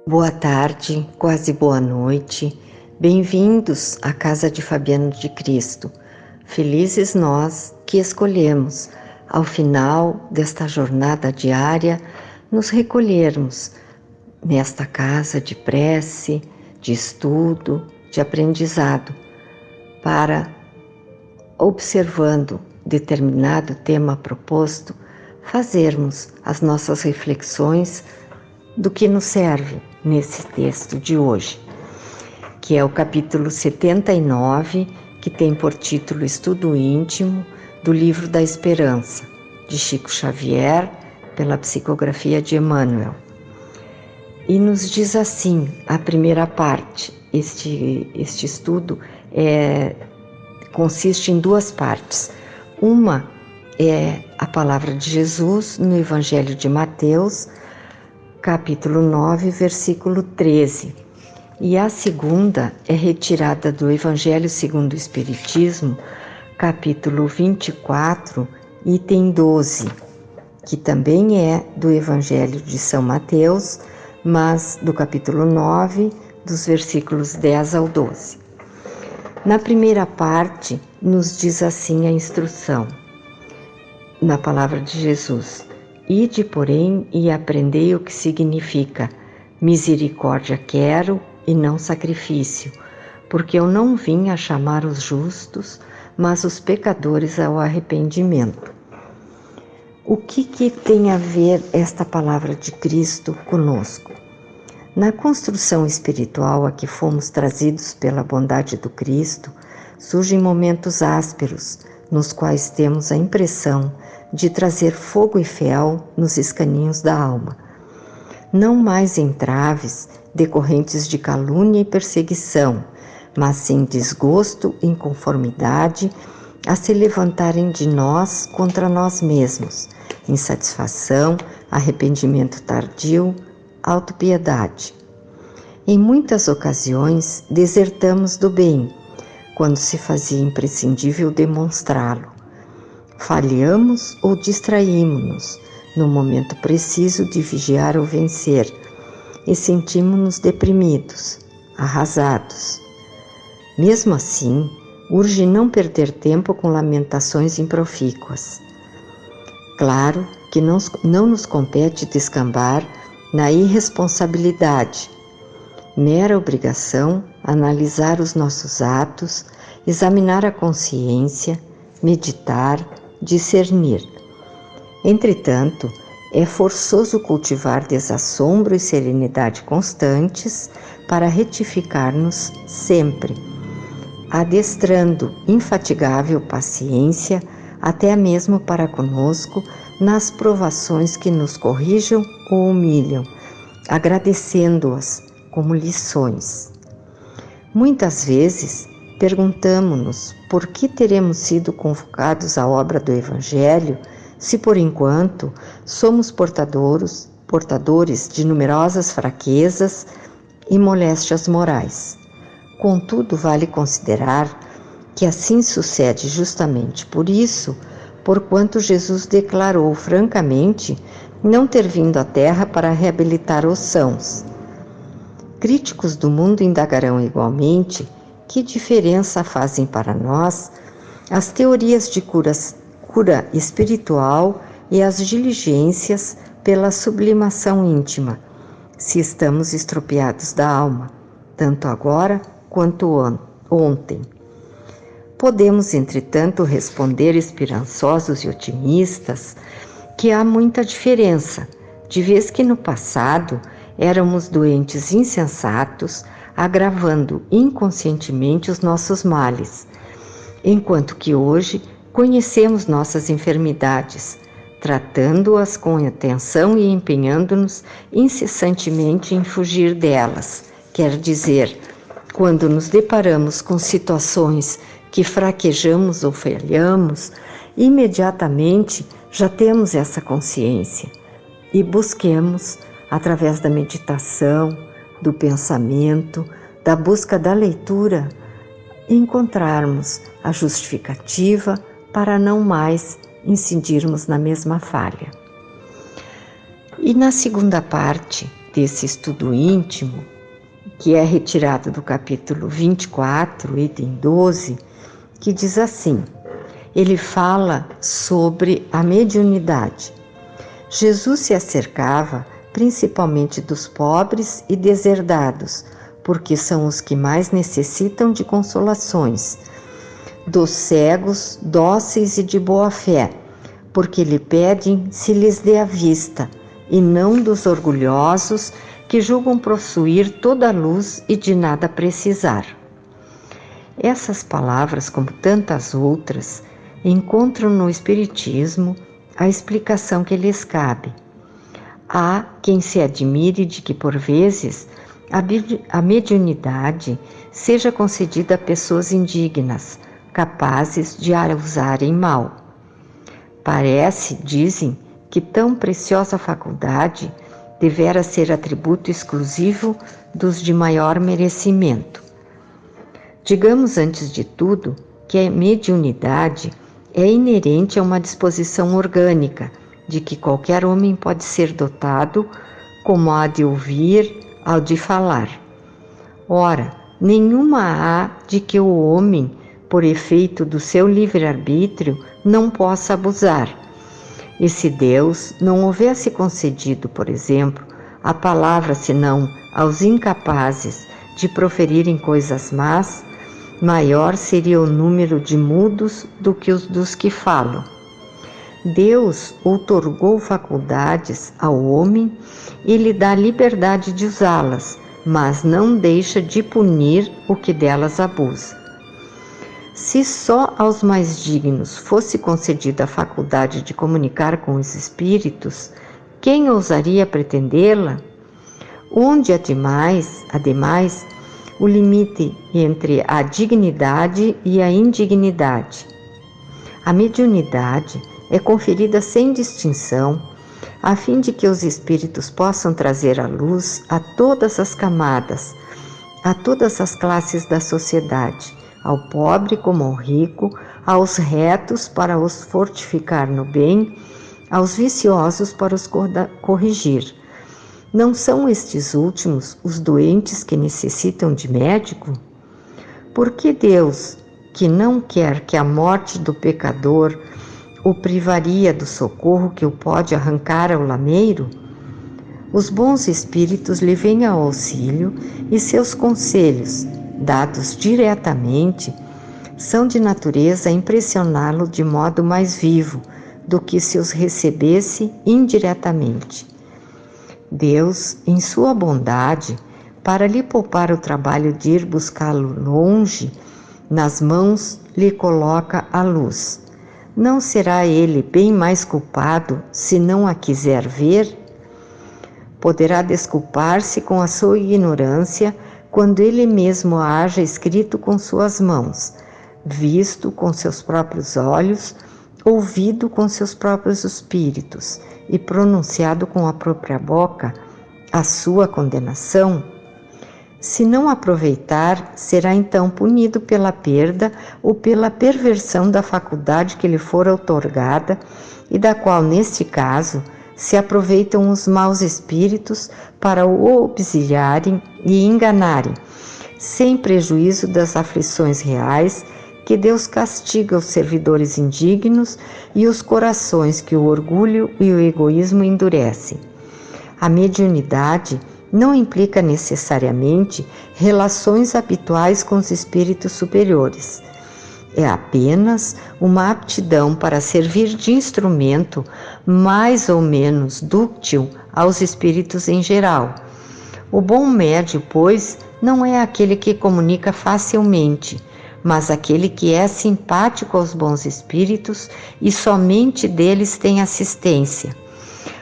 Boa tarde, quase boa noite. Bem-vindos à Casa de Fabiano de Cristo. Felizes nós que escolhemos, ao final desta jornada diária, nos recolhermos nesta casa de prece, de estudo, de aprendizado, para, observando determinado tema proposto, fazermos as nossas reflexões do que nos serve nesse texto de hoje, que é o capítulo 79, que tem por título Estudo Íntimo do Livro da Esperança, de Chico Xavier, pela psicografia de Emmanuel. E nos diz assim, a primeira parte, este estudo consiste em duas partes. Uma é a palavra de Jesus no Evangelho de Mateus, capítulo 9, versículo 13. E a segunda é retirada do Evangelho segundo o Espiritismo, capítulo 24, item 12, que também é do Evangelho de São Mateus, mas do capítulo 9, dos versículos 10 ao 12. Na primeira parte, nos diz assim a instrução, na palavra de Jesus: Ide, porém, e aprendei o que significa misericórdia quero e não sacrifício, porque eu não vim a chamar os justos, mas os pecadores ao arrependimento. O que tem a ver esta palavra de Cristo conosco? Na construção espiritual a que fomos trazidos pela bondade do Cristo, surgem momentos ásperos, nos quais temos a impressão de trazer fogo e fel nos escaninhos da alma. Não mais entraves decorrentes de calúnia e perseguição, mas sim desgosto e inconformidade a se levantarem de nós contra nós mesmos, insatisfação, arrependimento tardio, autopiedade. Em muitas ocasiões desertamos do bem, quando se fazia imprescindível demonstrá-lo. Falhamos ou distraímos-nos no momento preciso de vigiar ou vencer e sentimos-nos deprimidos, arrasados. Mesmo assim, urge não perder tempo com lamentações improfícuas. Claro que não nos compete descambar na irresponsabilidade. Mera obrigação analisar os nossos atos, examinar a consciência, meditar, discernir. Entretanto, é forçoso cultivar desassombro e serenidade constantes para retificar-nos sempre, adestrando infatigável paciência até mesmo para conosco nas provações que nos corrijam ou humilham, agradecendo-as como lições. Muitas vezes perguntamo-nos por que teremos sido convocados à obra do Evangelho se por enquanto somos portadores de numerosas fraquezas e moléstias morais. Contudo, vale considerar que assim sucede justamente por isso, porquanto Jesus declarou francamente não ter vindo à Terra para reabilitar os sãos. Críticos do mundo indagarão igualmente que diferença fazem para nós as teorias de cura espiritual e as diligências pela sublimação íntima, se estamos estropiados da alma, tanto agora quanto ontem. Podemos, entretanto, responder esperançosos e otimistas que há muita diferença, de vez que no passado éramos doentes insensatos, agravando inconscientemente os nossos males, enquanto que hoje conhecemos nossas enfermidades, tratando-as com atenção e empenhando-nos incessantemente em fugir delas. Quer dizer, quando nos deparamos com situações que fraquejamos ou falhamos, imediatamente já temos essa consciência e busquemos, através da meditação, do pensamento, da busca da leitura, encontrarmos a justificativa para não mais incidirmos na mesma falha. E na segunda parte, desse estudo íntimo, que é retirado do capítulo 24, item 12, que diz assim: ele fala sobre a mediunidade. Jesus se acercava principalmente dos pobres e desherdados, porque são os que mais necessitam de consolações, dos cegos, dóceis e de boa fé, porque lhe pedem se lhes dê a vista, e não dos orgulhosos que julgam possuir toda a luz e de nada precisar. Essas palavras, como tantas outras, encontram no Espiritismo a explicação que lhes cabe. Há quem se admire de que, por vezes, a mediunidade seja concedida a pessoas indignas, capazes de a usarem mal. Parece, dizem, que tão preciosa faculdade devera ser atributo exclusivo dos de maior merecimento. Digamos, antes de tudo, que a mediunidade é inerente a uma disposição orgânica, de que qualquer homem pode ser dotado, como a de ouvir, ao de falar. Ora, nenhuma há de que o homem, por efeito do seu livre-arbítrio, não possa abusar. E se Deus não houvesse concedido, por exemplo, a palavra senão aos incapazes de proferirem coisas más, maior seria o número de mudos do que os dos que falam. Deus outorgou faculdades ao homem e lhe dá liberdade de usá-las, mas não deixa de punir o que delas abusa. Se só aos mais dignos fosse concedida a faculdade de comunicar com os espíritos, quem ousaria pretendê-la? Onde, ademais, o limite entre a dignidade e a indignidade? A mediunidade é conferida sem distinção, a fim de que os espíritos possam trazer a luz a todas as camadas, a todas as classes da sociedade, ao pobre como ao rico, aos retos para os fortificar no bem, aos viciosos para os corrigir. Não são estes últimos os doentes que necessitam de médico? Por que Deus, que não quer que a morte do pecador o privaria do socorro que o pode arrancar ao lameiro? Os bons espíritos lhe vêm ao auxílio e seus conselhos, dados diretamente, são de natureza a impressioná-lo de modo mais vivo do que se os recebesse indiretamente. Deus, em sua bondade, para lhe poupar o trabalho de ir buscá-lo longe, nas mãos lhe coloca a luz. Não será ele bem mais culpado se não a quiser ver? Poderá desculpar-se com a sua ignorância quando ele mesmo a haja escrito com suas mãos, visto com seus próprios olhos, ouvido com seus próprios espíritos e pronunciado com a própria boca a sua condenação? Se não aproveitar, será então punido pela perda ou pela perversão da faculdade que lhe for outorgada e da qual, neste caso, se aproveitam os maus espíritos para o obsidiarem e enganarem, sem prejuízo das aflições reais que Deus castiga os servidores indignos e os corações que o orgulho e o egoísmo endurecem. A mediunidade não implica necessariamente relações habituais com os espíritos superiores. É apenas uma aptidão para servir de instrumento mais ou menos dúctil aos espíritos em geral. O bom médio, pois, não é aquele que comunica facilmente, mas aquele que é simpático aos bons espíritos e somente deles tem assistência.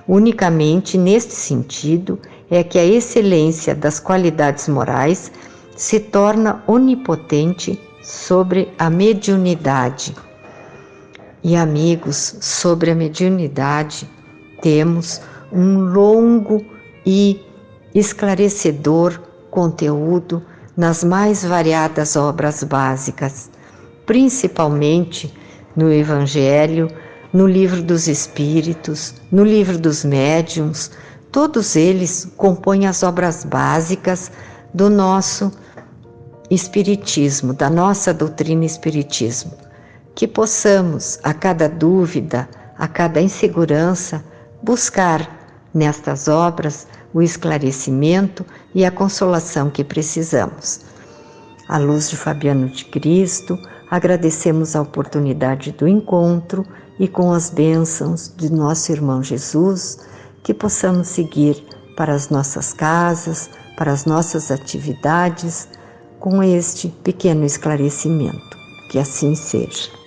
Unicamente neste sentido é que a excelência das qualidades morais se torna onipotente sobre a mediunidade. E, amigos, sobre a mediunidade temos um longo e esclarecedor conteúdo nas mais variadas obras básicas, principalmente no Evangelho, no Livro dos Espíritos, no Livro dos Médiuns, Todos eles compõem as obras básicas do nosso Espiritismo, da nossa doutrina Espiritismo. Que possamos, a cada dúvida, a cada insegurança, buscar nestas obras o esclarecimento e a consolação que precisamos. À luz de Fabiano de Cristo, agradecemos a oportunidade do encontro e com as bênçãos de nosso irmão Jesus, que possamos seguir para as nossas casas, para as nossas atividades, com este pequeno esclarecimento. Que assim seja.